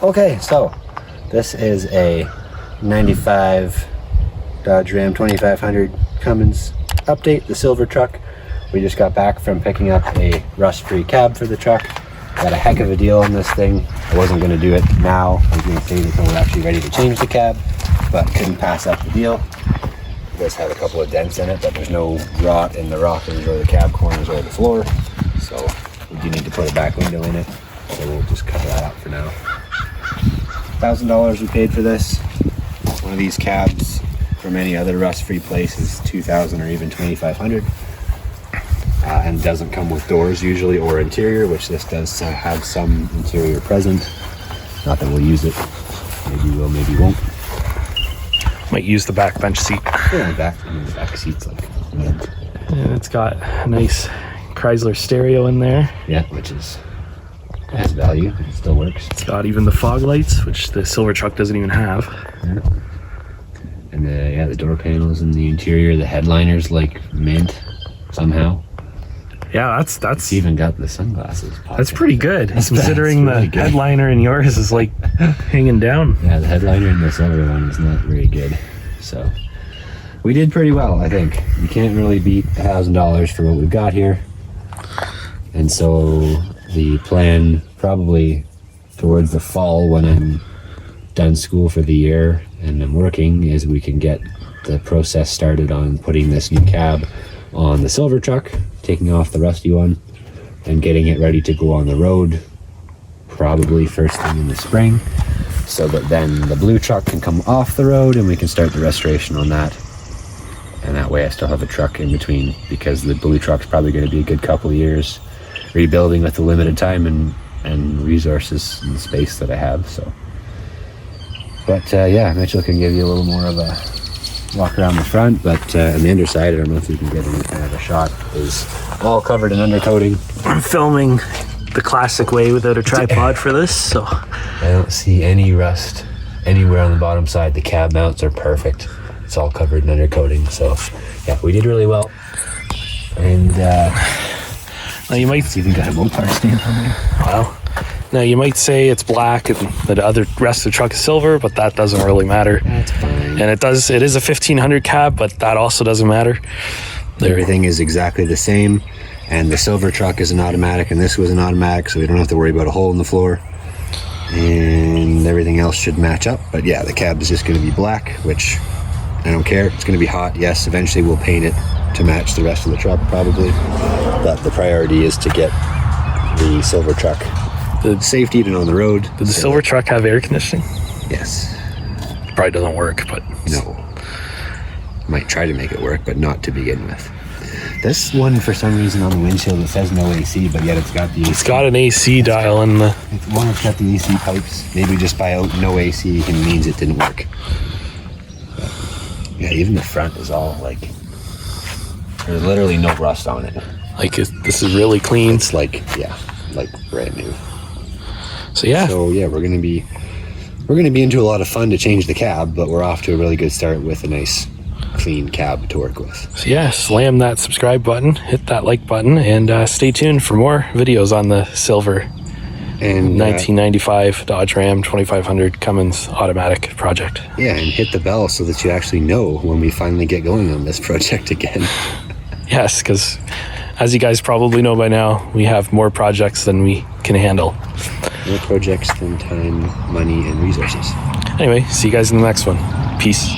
Okay, so this is a 95 Dodge Ram 2500 Cummins update, the silver truck. We just got back from picking up a rust-free cab for the truck. Got a heck of a deal on this thing. I wasn't going to do it now. I was going to save it until we're actually ready to change the cab, but couldn't pass up the deal. It does have a couple of dents in it, but there's no rot in the rockers or the cab corners or the floor. So we do need to put a back window in it. So we'll just cut that out for now. $1,000 we paid for this. One of these cabs from any other rust-free place is $2,000 or even $2,500. And doesn't come with doors usually or interior, which this does have some interior present. Not that we'll use it. Maybe we'll, maybe won't. Might use the back bench seat. Yeah, the back seat's like mint. And it's got a nice Chrysler stereo in there. Yeah, which has value. It still works. It's got even the fog lights, which the silver truck doesn't even have. Yeah. And the door panels and the interior, the headliner's like mint somehow. Yeah, that's It's even got the sunglasses pocket. That's pretty good, considering really the good. headliner in yours is like hanging down. Yeah, the headliner in this other one is not very good. So we did pretty well, I think. You can't really beat $1,000 for what we've got here. And so the plan probably towards the fall when I'm done school for the year and I'm working is we can get the process started on putting this new cab on the silver truck, taking off the rusty one and getting it ready to go on the road probably first thing in the spring, so that then the blue truck can come off the road and we can start the restoration on that. And that way I still have a truck in between, because the blue truck's probably going to be a good couple of years rebuilding with the limited time and resources and space that I have. So but yeah, Mitchell can give you a little more of a walk around the front, but on the underside, I don't know if you can get any kind of a shot, is all covered in undercoating. I'm filming the classic way without a tripod for this, so I don't see any rust anywhere on the bottom side. The cab mounts are perfect. It's all covered in undercoating. So yeah, we did really well. And now you might even got a Mopar stand on there. Wow. Now you might say it's black and the other rest of the truck is silver, but that doesn't really matter. That's fine. And it is a 1500 cab, but that also doesn't matter. Everything is exactly the same, and the silver truck is an automatic and this was an automatic, so we don't have to worry about a hole in the floor, and everything else should match up. But yeah, the cab is just going to be black, which I don't care. It's going to be hot. Yes, eventually we'll paint it to match the rest of the truck probably, but the priority is to get the silver truck safetied and on the road. Did the silver truck have air conditioning? Yes. Probably doesn't work, but No. Might try to make it work, but not to begin with. This one, for some reason, on the windshield, it says no AC, but yet it's got the AC. It's got an AC dial in the... It's got the AC pipes. Maybe just by no AC it means it didn't work. But yeah, even the front is all like... There's literally no rust on it. Like, this is really clean. It's like, yeah, like brand new. So yeah. So yeah, we're gonna be into a lot of fun to change the cab, but we're off to a really good start with a nice clean cab to work with. So yeah, slam that subscribe button, hit that like button, and stay tuned for more videos on the silver and 1995 Dodge Ram 2500 Cummins automatic project. Yeah, and hit the bell so that you actually know when we finally get going on this project again. Yes, because as you guys probably know by now, we have more projects than we can handle. More projects than time, money, and resources. Anyway, see you guys in the next one. Peace.